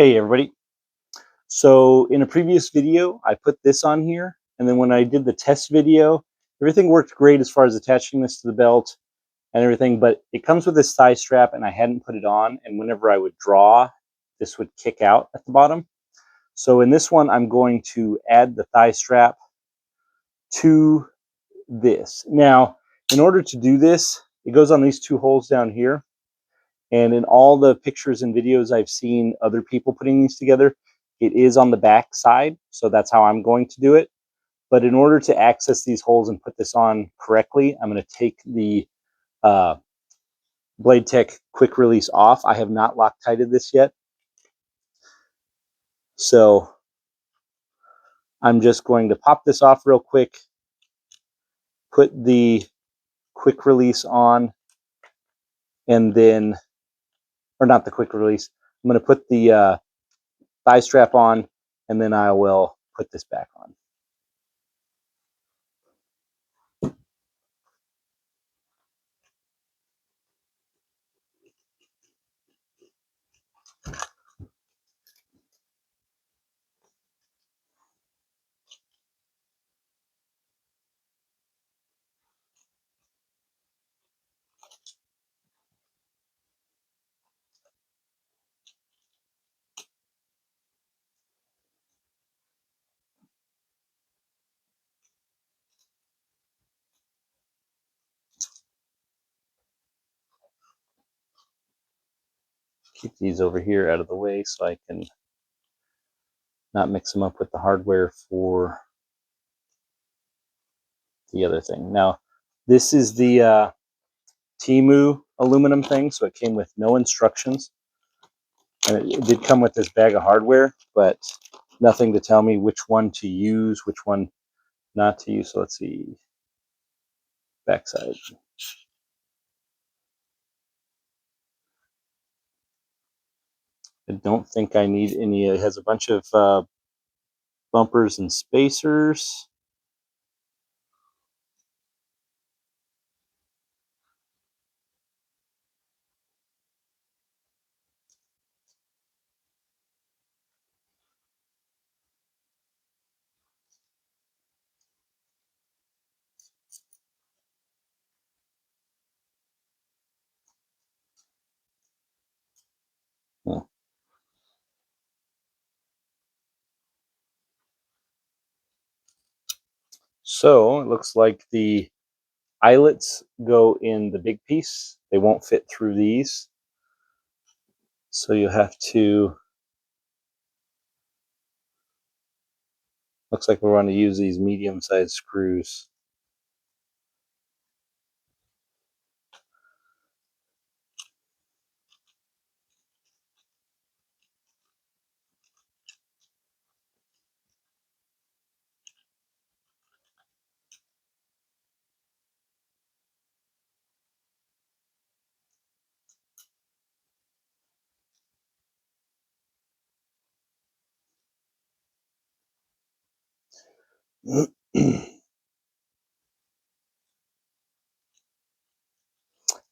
Hey everybody. So in a previous video, I put this on here, and then when I did the test video, everything worked great as far as attaching this to the belt and everything, but it comes with this thigh strap and I hadn't put it on, and whenever I would draw, this would kick out at the bottom. So in this one, I'm going to add the thigh strap to this. Now, in order to do this, it goes on these two holes down here. And in all the pictures and videos I've seen other people putting these together, it is on the back side. So that's how I'm going to do it. But in order to access these holes and put this on correctly, I'm going to take the Blade Tech quick release off. I have not Loctited this yet. So I'm just going to pop this off real quick, put the quick release on, and then, or not the quick release, I'm going to put the thigh strap on, and then I will put this back on. Keep these over here out of the way so I can not mix them up with the hardware for the other thing. Now, this is the Temu aluminum thing, so it came with no instructions. And it did come with this bag of hardware, but nothing to tell me which one to use, which one not to use. So let's see. Backside. I don't think I need any. It has a bunch of bumpers and spacers. Hmm. So it looks like the eyelets go in the big piece. They won't fit through these. So you have to, looks like we're going to use these medium-sized screws.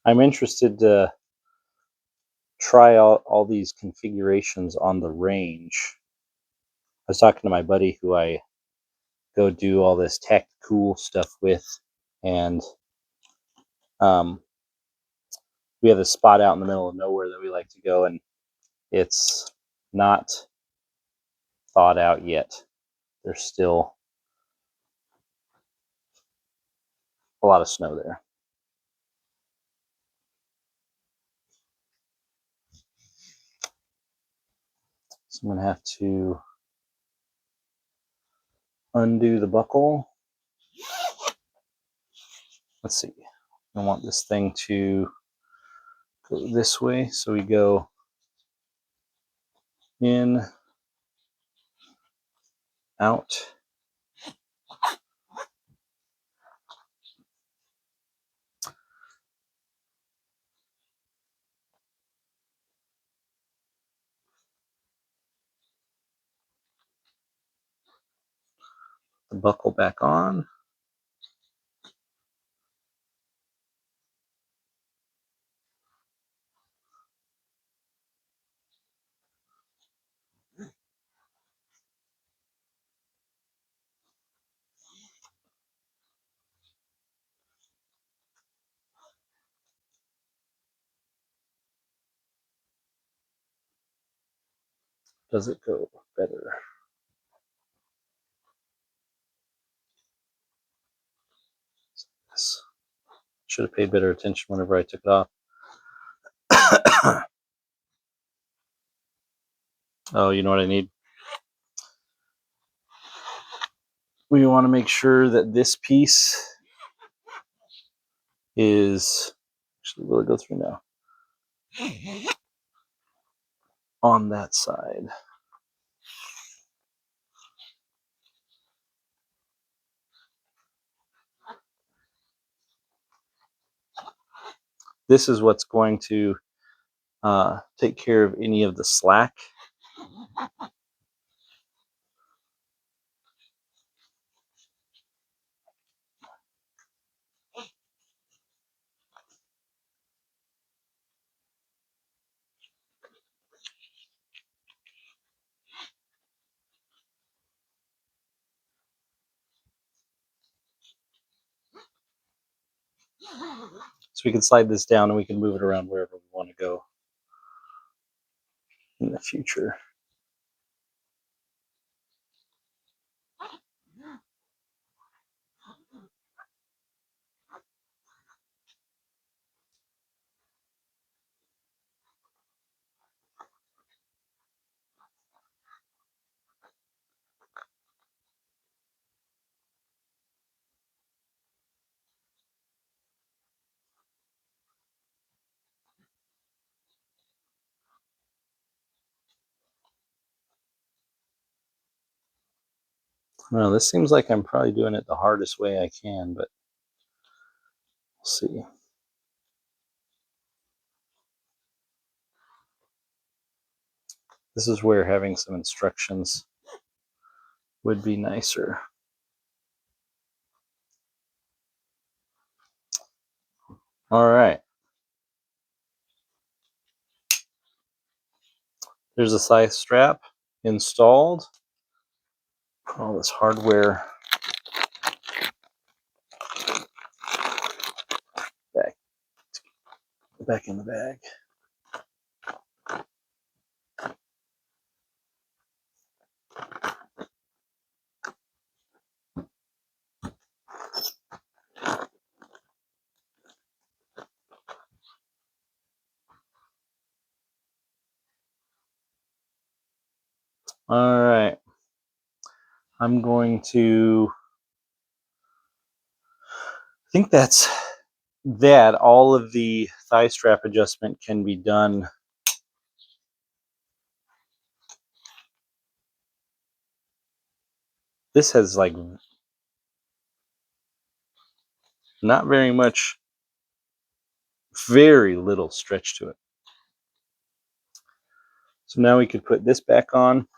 I'm interested to try out all these configurations on the range. I was talking to my buddy who I go do all this tech cool stuff with, and we have a spot out in the middle of nowhere that we like to go, and it's not thawed out yet. There's still a lot of snow there. So I'm going to have to undo the buckle. Let's see. I want this thing to go this way, so we go in, out. The buckle back on. does it go better? Should have paid better attention whenever I took it off. Oh, you know what I need? We want to make sure that this piece is, actually, will it go through now? On that side. This is what's going to take care of any of the slack. So we can slide this down and we can move it around wherever we want to go in the future. Well, this seems like I'm probably doing it the hardest way I can, but we'll see. This is where having some instructions would be nicer. All right. There's a thigh strap installed. Put all this hardware back in the bag. All right. I'm going to, I think that's that. All of the thigh strap adjustment can be done this has like not very much, very little stretch to it. So now we could put this back on.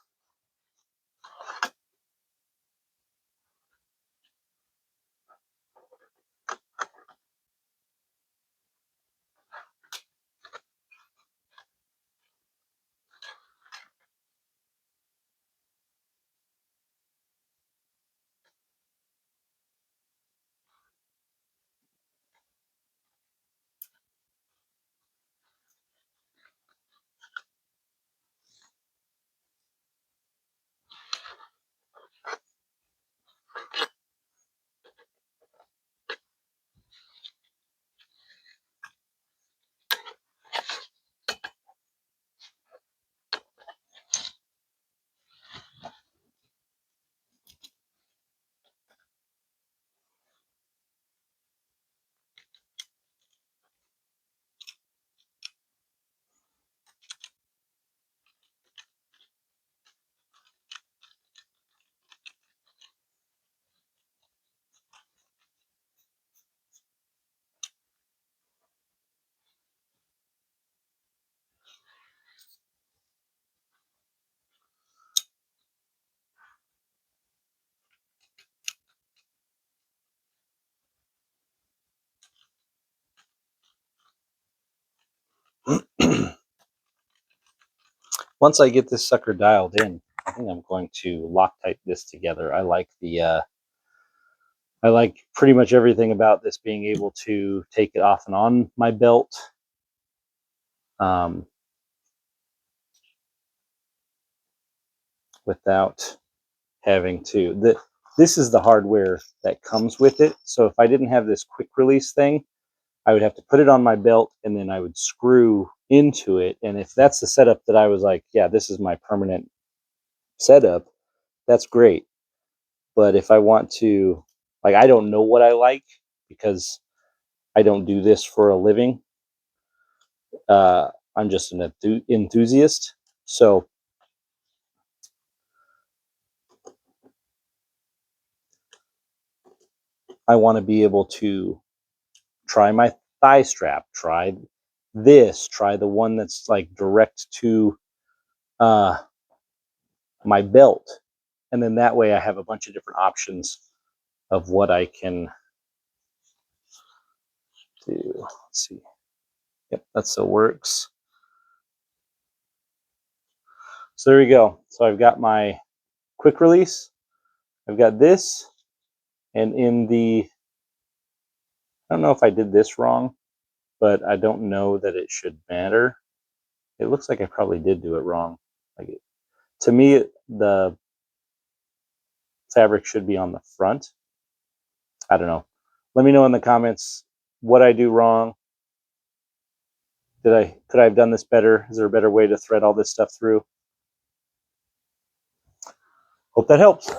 Once I get this sucker dialed in, I think I'm going to Loctite this together. I like pretty much everything about this being able to take it off and on my belt. without having to. This is the hardware that comes with it. So if I didn't have this quick release thing, I would have to put it on my belt and then I would screw into it. And if that's the setup that I was like, yeah, this is my permanent setup, that's great. But if I want to, like, I don't know what I like because I don't do this for a living. I'm just an enthusiast. So I want to be able to try my thigh strap, try this, try the one that's like direct to my belt. And then that way I have a bunch of different options of what I can do. Let's see. Yep, that still works. So there we go. So I've got my quick release. I've got this. And in the, I don't know if I did this wrong, but I don't know that it should matter. It looks like I probably did do it wrong. Like to me, the fabric should be on the front. I don't know. Let me know in the comments what I do wrong. Could I have done this better? Is there a better way to thread all this stuff through? Hope that helps.